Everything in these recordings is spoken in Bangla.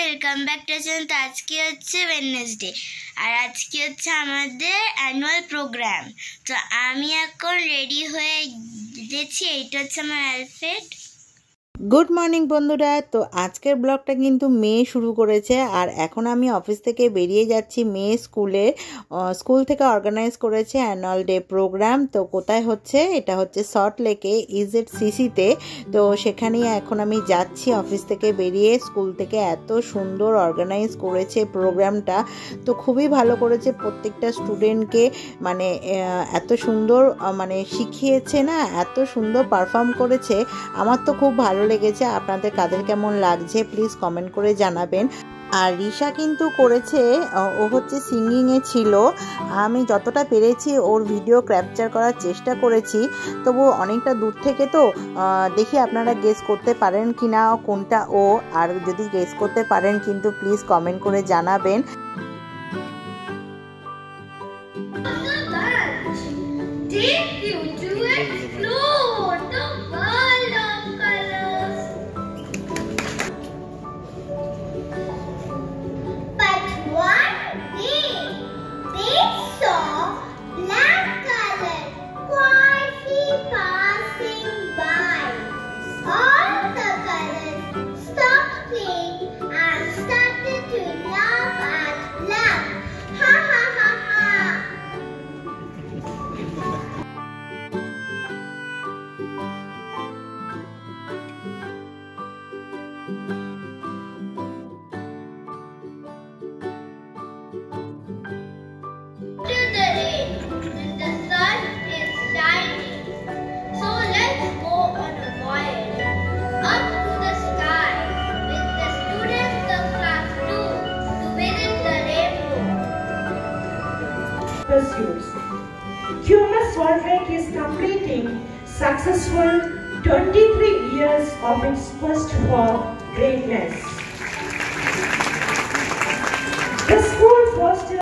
Welcome back to channel. তো আজকে হচ্ছে ওয়েডনেসডে আর আজকে হচ্ছে আমাদের অ্যানুয়াল প্রোগ্রাম। তো আমি এখন রেডি হয়ে গেছি, এইটা হচ্ছে আমার আউটফিট। গুড মর্নিং বন্ধুরা। তো আজকের ব্লগটা কিন্তু মেয়ে শুরু করেছে আর এখন আমি অফিস থেকে বেরিয়ে যাচ্ছি মেয়ে স্কুল থেকে অর্গানাইজ করেছে অ্যানুয়াল ডে প্রোগ্রাম। তো কোথায় হচ্ছে? এটা হচ্ছে সল্ট লেকে ইজেডসিসিতে। তো সেখানেই এখন আমি যাচ্ছি অফিস থেকে বেরিয়ে। স্কুল থেকে এত সুন্দর অর্গানাইজ করেছে প্রোগ্রামটা, তো খুবই ভালো করেছে। প্রত্যেকটা স্টুডেন্টকে মানে এত সুন্দর মানে শিখিয়েছে না, এত সুন্দর পারফর্ম করেছে। আমার তো খুব ভালো লেগেছে। আপনাদের কাদের কেমন লাগছে প্লিজ কমেন্ট করে জানাবেন। আর রিশা কিন্তু করেছে, ও হচ্ছে সিঙ্গিংয়ে ছিল। আমি যতটা পেরেছি ওর ভিডিও ক্যাপচার করার চেষ্টা করেছি, তবু অনেকটা দূর থেকে তো দেখি আপনারা গেস করতে পারেন কি না কোনটা ও। আর যদি গেস করতে পারেন কিন্তু প্লিজ কমেন্ট করে জানাবেন। Human Solvec is completing successful 23 years of its quest for greatness. The school fosters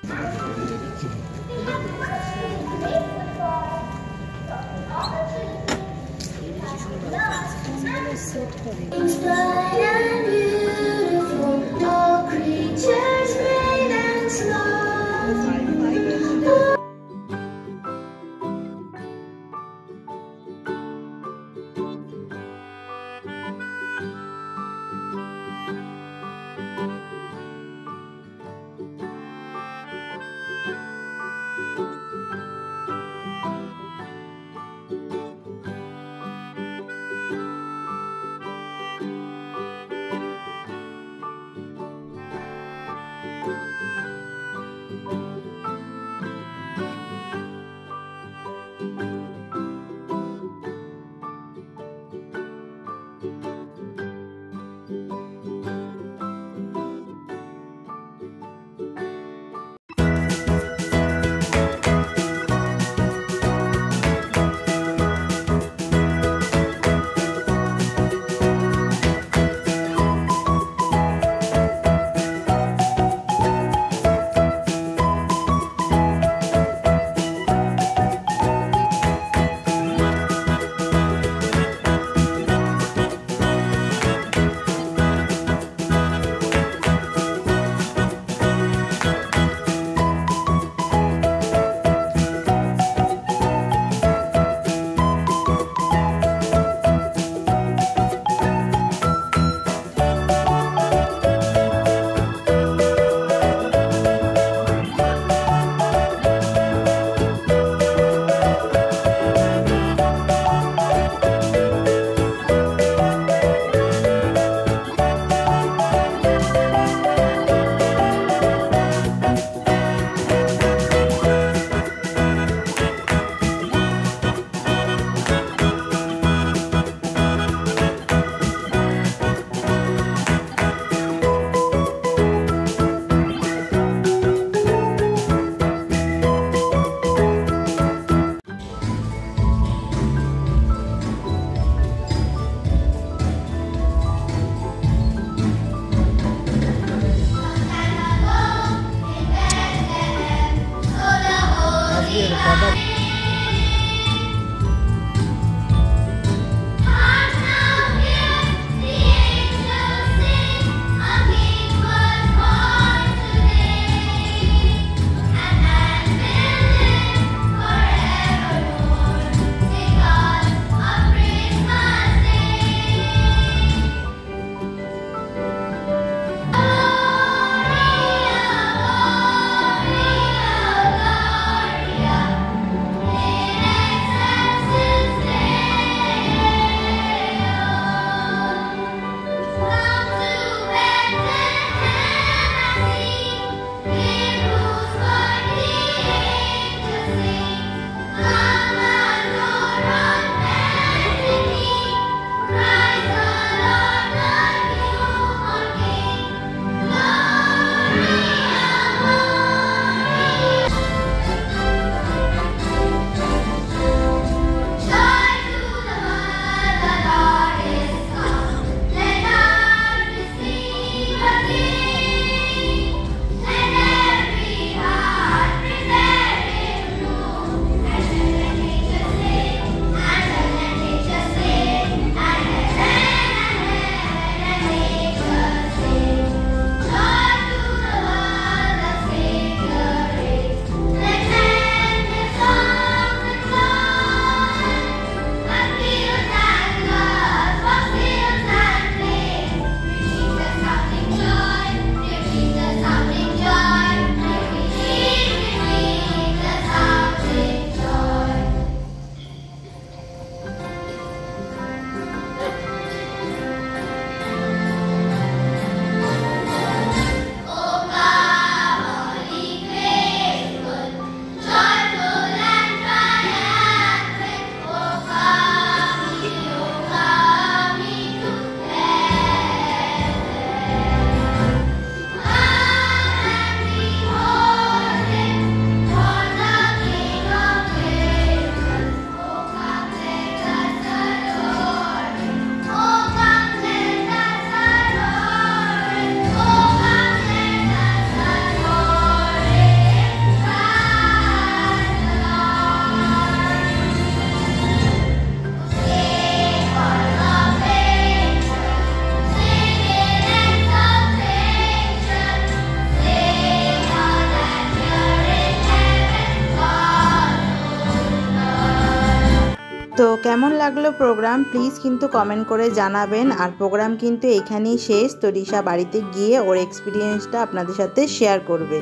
কেমন লাগলো প্রোগ্রাম প্লিজ কিন্তু কমেন্ট করে জানাবেন। আর প্রোগ্রাম কিন্তু এখানেই শেষ। তো রিশা বাড়িতে গিয়ে ওর এক্সপিরিয়েন্সটা আপনাদের সাথে শেয়ার করবে।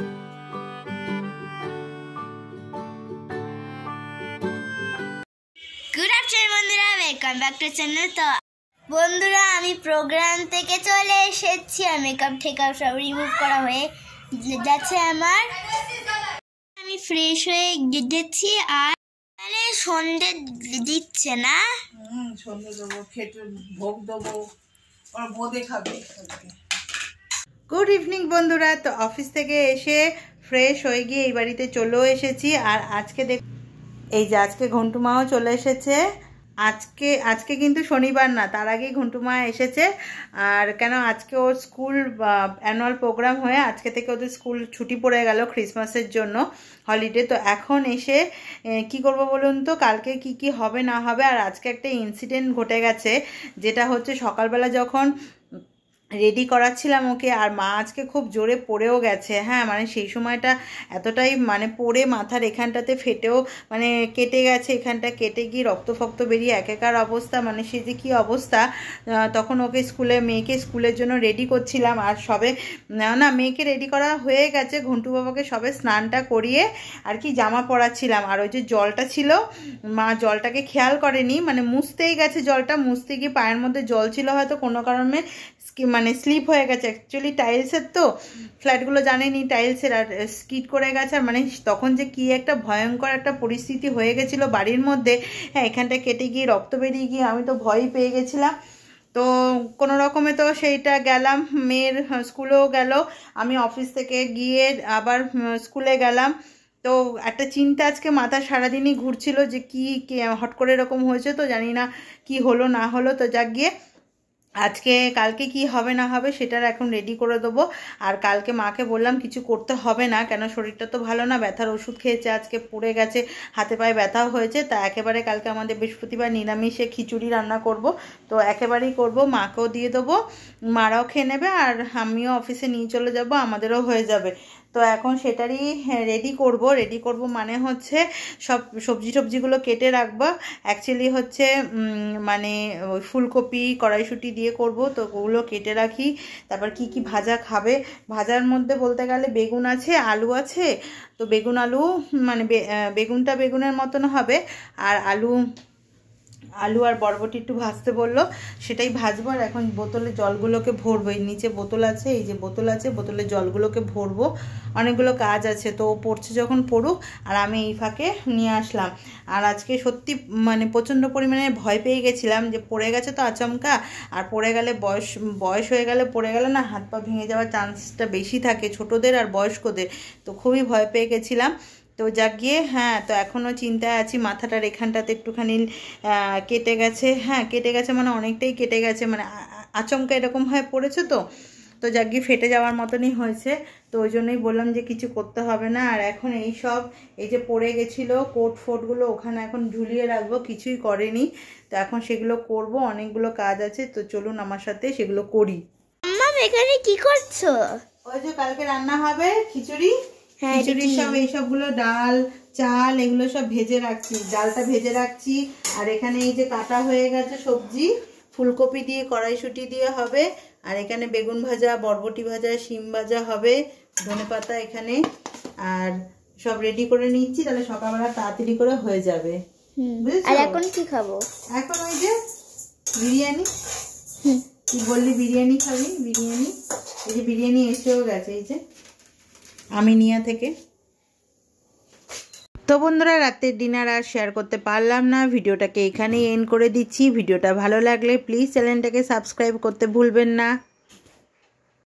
গুড আফটারনুন বন্ধুরা, ওয়েলকাম ব্যাক টু চ্যানেল। তো বন্ধুরা আমি প্রোগ্রাম থেকে চলে এসেছি আর মেকআপ ঠেকআপ সব রিমুভ করা হয়ে যাচ্ছে আমার। আমি ফ্রেশ হয়ে গেছি আর তাহলে সন্ধ্যে দিচ্ছে না, সন্ধ্যে দেবো, খেতে ভোগ দেবো, আর বোঁদে খাবে। গুড ইভিনিং বন্ধুরা। তো অফিস থেকে এসে ফ্রেশ হয়ে গিয়ে এই বাড়িতে চলেও এসেছি। আর আজকে এই যে আজকে ঘন্টু মাও চলে এসেছে। আজকে কিন্তু শনিবার না, তার আগেই ঘন্টু মা এসেছে। আর কেন আজকে ওর স্কুল অ্যানুয়াল প্রোগ্রাম হয়ে আজকে থেকে ওদের স্কুল ছুটি পড়ে গেল ক্রিসমাসের জন্য, হলিডে। তো এখন এসে কি করব বলুন তো, কালকে কি হবে না হবে। আর আজকে একটা ইনসিডেন্ট ঘটে গেছে, যেটা হচ্ছে সকালবেলা যখন রেডি করাচ্ছিলাম ওকে, আর মা আজকে খুব জোরে পড়েও গেছে। হ্যাঁ, মানে সেই সময়টা এতটাই মানে পড়ে মাথার এখানটাতে ফেটেও মানে কেটে গেছে, এখানটা কেটে গিয়ে রক্ত ফক্ত বেরিয়ে একাকার অবস্থা, মানে সে যে কী অবস্থা। তখন ওকে মেয়েকে স্কুলের জন্য রেডি করছিলাম। আর সবে না মেয়েকে রেডি করা হয়ে গেছে, ঘন্টু বাবাকে সবে স্নানটা করিয়ে আর কি জামা পরাচ্ছিলাম। আর ওই যে জলটা ছিল, মা জলটাকে খেয়াল করেনি, মানে মুছতেই গেছে জলটা, মুছতে গিয়ে পায়ের মধ্যে জল ছিল, হয়তো কোনো কারণে মানে স্লিপ হয়ে গেছে। অ্যাকচুয়ালি টাইলসের তো ফ্ল্যাটগুলো জানেনি টাইলসের, আর স্কিড করে গেছে। আর মানে তখন যে কি একটা ভয়ঙ্কর একটা পরিস্থিতি হয়ে গেছিলো বাড়ির মধ্যে। হ্যাঁ, এখানটা কেটে গিয়ে রক্ত বেরিয়ে গিয়ে আমি তো ভয়ই পেয়ে গেছিলাম। তো কোনো রকমে তো সেইটা গেলাম, মেয়ের স্কুলেও গেল, আমি অফিস থেকে গিয়ে আবার স্কুলে গেলাম। তো একটা চিন্তা আজকে মাথা সারাদিনই ঘুরছিল যে কি হট করে এরকম হয়েছে, তো জানি না কি হলো না হলো। তো যাক গিয়ে কালকে কি হবে না হবে সেটার এখন রেডি করে দেবো। আর কালকে মাকে বললাম কিছু করতে হবে না, কেন শরীরটা তো ভালো না, ব্যথার ওষুধ খেয়েছে, আজকে পড়ে গেছে, হাতে পায়ে ব্যথাও হয়েছে। তা একেবারে কালকে আমাদের বৃহস্পতিবার নিরামিষে খিচুড়ি রান্না করব, তো একেবারেই করব, মাকেও দিয়ে দেবো, মারাও খেয়ে নেবে, আর আমিও অফিসে নিয়ে চলে যাব, আমাদেরও হয়ে যাবে। তো এখন সেটারই রেডি করব মানে হচ্ছে সব সবজিগুলো কেটে রাখবো। অ্যাকচুয়ালি হচ্ছে মানে ওই ফুলকপি কড়াইশুঁটি দিয়ে করব, তো ওগুলো কেটে রাখি। তারপর কি ভাজা খাবে, ভাজার মধ্যে বলতে গেলে বেগুন আছে, আলু আছে। তো বেগুন আলু মানে বেগুনটা বেগুনের মতন হবে, আর আলু আর বরবটি একটু ভাজতে বললো, সেটাই ভাজবো। আর এখন বোতলে জলগুলোকে ভরবো, এই নিচে বোতল আছে, এই যে বোতল আছে, বোতলে জলগুলোকে ভরবো। অনেকগুলো কাজ আছে, তো ও পড়ছে যখন পড়ুক, আর আমি এই ফাঁকে নিয়ে আসলাম। আর আজকে সত্যি মানে প্রচণ্ড পরিমাণে ভয় পেয়ে গেছিলাম যে পড়ে গেছে তো আচমকা, আর পড়ে গেলে বয়স হয়ে গেলে পড়ে গেলে না হাত পা ভেঙে যাওয়ার চান্সটা বেশি থাকে ছোটদের আর বয়স্কদের, তো খুবই ভয় পেয়ে গেছিলাম। তো যাক গিয়ে হ্যাঁ, তো এখনও চিন্তায় আছি, মাথাটার এখানটাতে একটুখানি কেটে গেছে। হ্যাঁ, কেটে গেছে মানে অনেকটাই কেটে গেছে, মানে আচমকা এরকম হয়ে পড়েছে। তো যাক গিয়ে ফেটে যাওয়ার মতনই হয়েছে। তো ওই জন্যই বললাম যে কিছু করতে হবে না। আর এখন এই যে পড়ে গেছিলো কোটগুলো ওখানে এখন ঝুলিয়ে রাখবো, কিছুই করেনি। তো এখন সেগুলো করব, অনেকগুলো কাজ আছে, তো চলুন আমার সাথে সেগুলো করি। আম্মা এখানে কি করছো? ওই যে কালকে রান্না হবে খিচুড়ি, খিচুড়ির সব এইসবগুলো ডাল চাল এগুলো সব ভেজে রাখছি, ডালটা ভেজে রাখছি। আর এখানে এই যে কাটা হয়ে গেছে সবজি, ফুলকপি দিয়ে কড়াইশুঁটি দিয়ে হবে, আর এখানে বেগুন ভাজা, বরবটি ভাজা, শিম ভাজা হবে, ধনেপাতা এখানে, আর সব রেডি করে নিচ্ছি, তাহলে সকালবেলা তাড়াতাড়ি করে হয়ে যাবে। আর এখন কি খাবো? এখন ওই যে বিরিয়ানি। তুই বললি বিরিয়ানি খাবি, বিরিয়ানি, এই যে বিরিয়ানি এসেও গেছে, এই যে আমিনিয়া থেকে। তো বন্ধুরা, রাতের ডিনার আর শেয়ার করতে পারলাম না, ভিডিওটাকে এখানেই এন্ড করে দিচ্ছি। ভিডিওটা ভালো লাগলে প্লিজ চ্যানেলটাকে সাবস্ক্রাইব করতে ভুলবেন না।